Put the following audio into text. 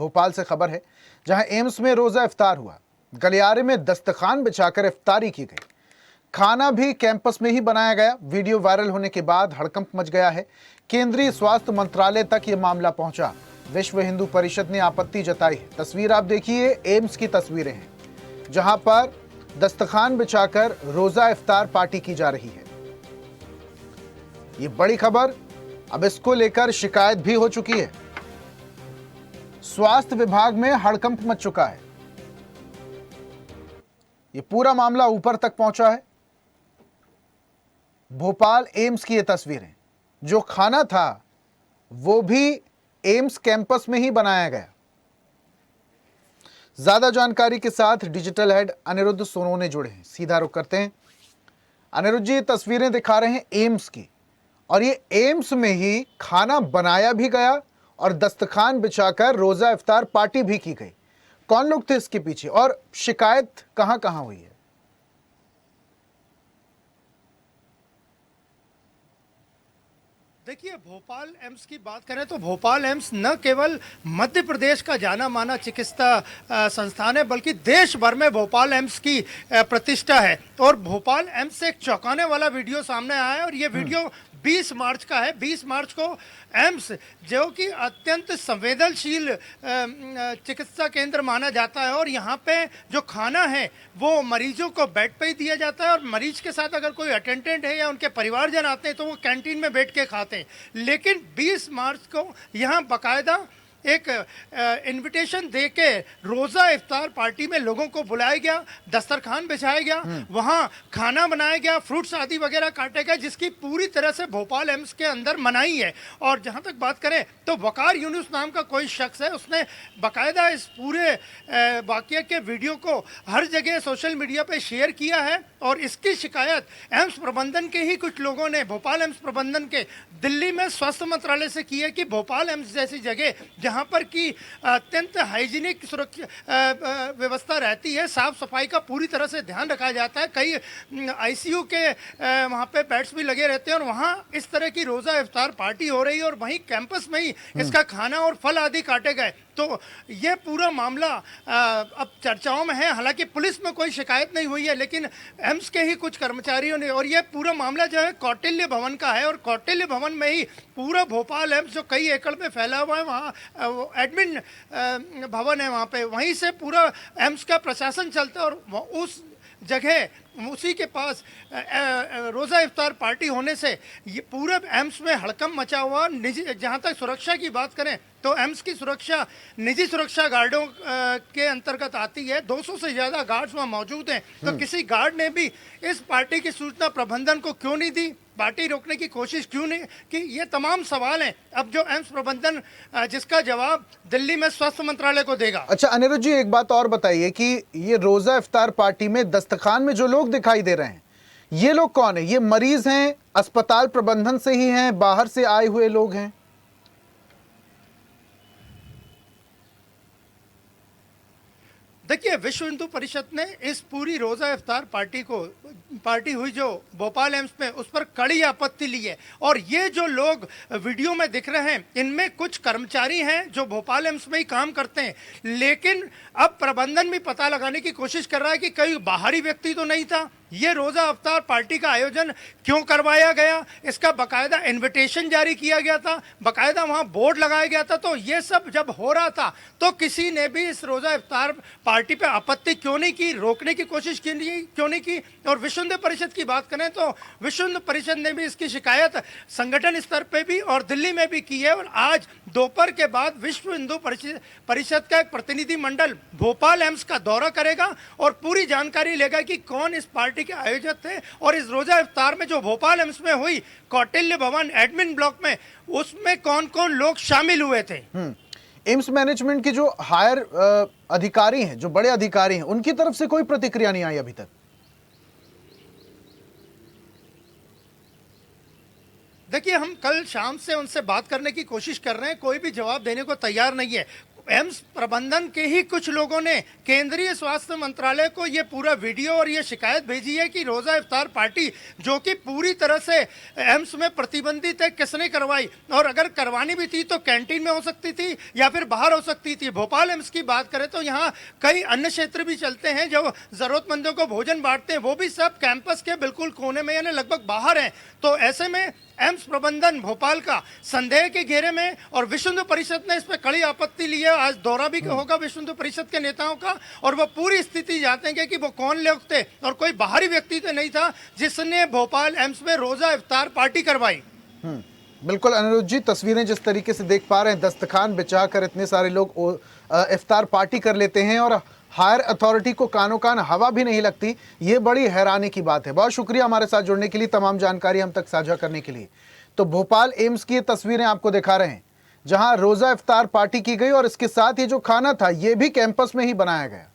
भोपाल से खबर है, जहां एम्स में रोजा इफ्तार हुआ। गलियारे में दस्तरखान बिछाकर इफ्तारी की गई। खाना भी कैंपस में ही बनाया गया। वीडियो वायरल होने के बाद हड़कंप मच गया है। केंद्रीय स्वास्थ्य मंत्रालय तक ये मामला पहुंचा। विश्व हिंदू परिषद ने आपत्ति जताई है। तस्वीर आप देखिए, एम्स की तस्वीरें हैं, जहां पर दस्तरखान बिछाकर रोजा इफ्तार पार्टी की जा रही है। ये बड़ी खबर, अब इसको लेकर शिकायत भी हो चुकी है। स्वास्थ्य विभाग में हड़कंप मच चुका है। ये पूरा मामला ऊपर तक पहुंचा है। भोपाल एम्स की ये तस्वीरें, जो खाना था वो भी एम्स कैंपस में ही बनाया गया। ज्यादा जानकारी के साथ डिजिटल हेड अनिरुद्ध सोनोने जुड़े हैं, सीधा रुख करते हैं। अनिरुद्ध जी, तस्वीरें दिखा रहे हैं एम्स की, और ये एम्स में ही खाना बनाया भी गया और दस्तरखान बिछाकर रोजा इफ्तार पार्टी भी की गई। कौन लोग थे इसके पीछे और शिकायत कहां कहां हुई है? देखिए, भोपाल एम्स की बात करें तो भोपाल एम्स न केवल मध्य प्रदेश का जाना माना चिकित्सा संस्थान है, बल्कि देश भर में भोपाल एम्स की प्रतिष्ठा है। और भोपाल एम्स से एक चौंकाने वाला वीडियो सामने आया है, और ये वीडियो 20 मार्च का है। 20 मार्च को एम्स, जो कि अत्यंत संवेदनशील चिकित्सा केंद्र माना जाता है, और यहाँ पे जो खाना है वो मरीजों को बेड पे ही दिया जाता है, और मरीज के साथ अगर कोई अटेंडेंट है या उनके परिवारजन आते हैं तो वो कैंटीन में बैठ के खाते हैं। लेकिन 20 मार्च को यहाँ बाकायदा एक इनविटेशन दे के रोजा इफ्तार पार्टी में लोगों को बुलाया गया, दस्तरखान बिछाया गया, वहां खाना बनाया गया, फ्रूट्स आदि वगैरह काटे गए, जिसकी पूरी तरह से भोपाल एम्स के अंदर मनाही है। और जहां तक बात करें तो वकार यूनुस नाम का कोई शख्स है, उसने बाकायदा इस पूरे वाकये के वीडियो को हर जगह सोशल मीडिया पे शेयर किया है। और इसकी शिकायत एम्स प्रबंधन के ही कुछ लोगों ने, भोपाल एम्स प्रबंधन के, दिल्ली में स्वास्थ्य मंत्रालय से की है कि भोपाल एम्स जैसी जगह जहां पर कि अत्यंत हाइजीनिक सुरक्षा व्यवस्था रहती है, साफ सफाई का पूरी तरह से ध्यान रखा जाता है, कई आईसीयू के वहां पे बेड्स भी लगे रहते हैं, और वहां इस तरह की रोजा इफ्तार पार्टी हो रही है, और वहीं कैंपस में ही इसका खाना और फल आदि काटे गए। तो ये पूरा मामला अब चर्चाओं में है। हालांकि पुलिस में कोई शिकायत नहीं हुई है, लेकिन एम्स के ही कुछ कर्मचारियों ने, और ये पूरा मामला जो है कौटिल्य भवन का है, और कौटिल्य भवन में ही पूरा भोपाल एम्स जो कई एकड़ में फैला हुआ है, वहाँ एडमिन भवन है, वहाँ पे वहीं से पूरा एम्स का प्रशासन चलता है। और उस जगह, उसी के पास रोज़ा इफ्तार पार्टी होने से ये पूरे एम्स में हड़कंप मचा हुआ। निजी, जहाँ तक सुरक्षा की बात करें तो एम्स की सुरक्षा निजी सुरक्षा गार्डों के अंतर्गत आती है। 200 से ज़्यादा गार्ड्स वहाँ मौजूद हैं। तो किसी गार्ड ने भी इस पार्टी की सूचना प्रबंधन को क्यों नहीं दी, पार्टी रोकने की कोशिश क्यों नहीं कि, ये तमाम सवाल हैं अब जो एम्स प्रबंधन जिसका जवाब दिल्ली में स्वास्थ्य मंत्रालय को देगा। अच्छा अनिरुद्ध जी, एक बात और बताइए कि ये रोजा इफ्तार पार्टी में दस्तरखान में जो लोग दिखाई दे रहे हैं, ये लोग कौन है? ये मरीज हैं, अस्पताल प्रबंधन से ही हैं, बाहर से आए हुए लोग हैं? देखिए, विश्व हिंदू परिषद ने इस पूरी रोजा इफ्तार पार्टी हुई जो भोपाल एम्स में, उस पर कड़ी आपत्ति ली है। और ये जो लोग वीडियो में दिख रहे हैं, इनमें कुछ कर्मचारी हैं जो भोपाल एम्स में ही काम करते हैं, लेकिन अब प्रबंधन भी पता लगाने की कोशिश कर रहा है कि कोई बाहरी व्यक्ति तो नहीं था। ये रोजा इफ्तार पार्टी का आयोजन क्यों करवाया गया, इसका बाकायदा इनविटेशन जारी किया गया था, बाकायदा वहां बोर्ड लगाया गया था। तो ये सब जब हो रहा था तो किसी ने भी इस रोजा इफ्तार पार्टी पे आपत्ति क्यों नहीं की, रोकने की कोशिश क्यों नहीं की? और विश्व हिंदू परिषद की बात करें तो विश्व हिंदू परिषद ने भी इसकी शिकायत संगठन स्तर पे भी और दिल्ली में भी की है। और आज दोपहर के बाद विश्व हिंदू परिषद का एक प्रतिनिधि मंडल भोपाल एम्स का दौरा करेगा और पूरी जानकारी लेगा कि कौन इस पार्टी के आयोजक थे, और इस रोजा इफ्तार में जो भोपाल एम्स में हुई कौटिल्य भवन एडमिन ब्लॉक में, उसमें कौन कौन लोग शामिल हुए थे। एम्स मैनेजमेंट के जो हायर अधिकारी हैं, जो बड़े अधिकारी हैं, उनकी तरफ से कोई प्रतिक्रिया नहीं आई अभी तक। देखिए, हम कल शाम से उनसे बात करने की कोशिश कर रहे हैं, कोई भी जवाब देने को तैयार नहीं है। एम्स प्रबंधन के ही कुछ लोगों ने केंद्रीय स्वास्थ्य मंत्रालय को ये पूरा वीडियो और ये शिकायत भेजी है कि रोज़ा इफ्तार पार्टी जो कि पूरी तरह से एम्स में प्रतिबंधित है, किसने करवाई, और अगर करवानी भी थी तो कैंटीन में हो सकती थी या फिर बाहर हो सकती थी। भोपाल एम्स की बात करें तो यहाँ कई अन्य क्षेत्र भी चलते हैं जो ज़रूरतमंदों को भोजन बांटते हैं, वो भी सब कैंपस के बिल्कुल कोने में यानी लगभग बाहर हैं। तो ऐसे में एम्स प्रबंधन भोपाल का संदेह के घेरे में, और विश्व हिंदू परिषद ने इस पर कड़ी आपत्ति ली है। आज दौरा भी होगा विश्व हिंदू परिषद के नेताओं का, और वो पूरी स्थिति जानेंगे कि वो कौन लोग थे और कोई बाहरी व्यक्ति तो नहीं था जिसने भोपाल एम्स में रोजा इफ्तार पार्टी करवाई। बिल्कुल अनिरुद्ध जी, तस्वीरें जिस तरीके से देख पा रहे हैं, दस्तखान बिछाकर इतने सारे लोग इफ्तार पार्टी कर लेते हैं और हायर अथॉरिटी को कानो कान हवा भी नहीं लगती, ये बड़ी हैरानी की बात है। बहुत शुक्रिया हमारे साथ जुड़ने के लिए, तमाम जानकारी हम तक साझा करने के लिए। तो भोपाल एम्स की ये तस्वीरें आपको दिखा रहे हैं जहां रोजा इफ्तार पार्टी की गई और इसके साथ ये जो खाना था ये भी कैंपस में ही बनाया गया।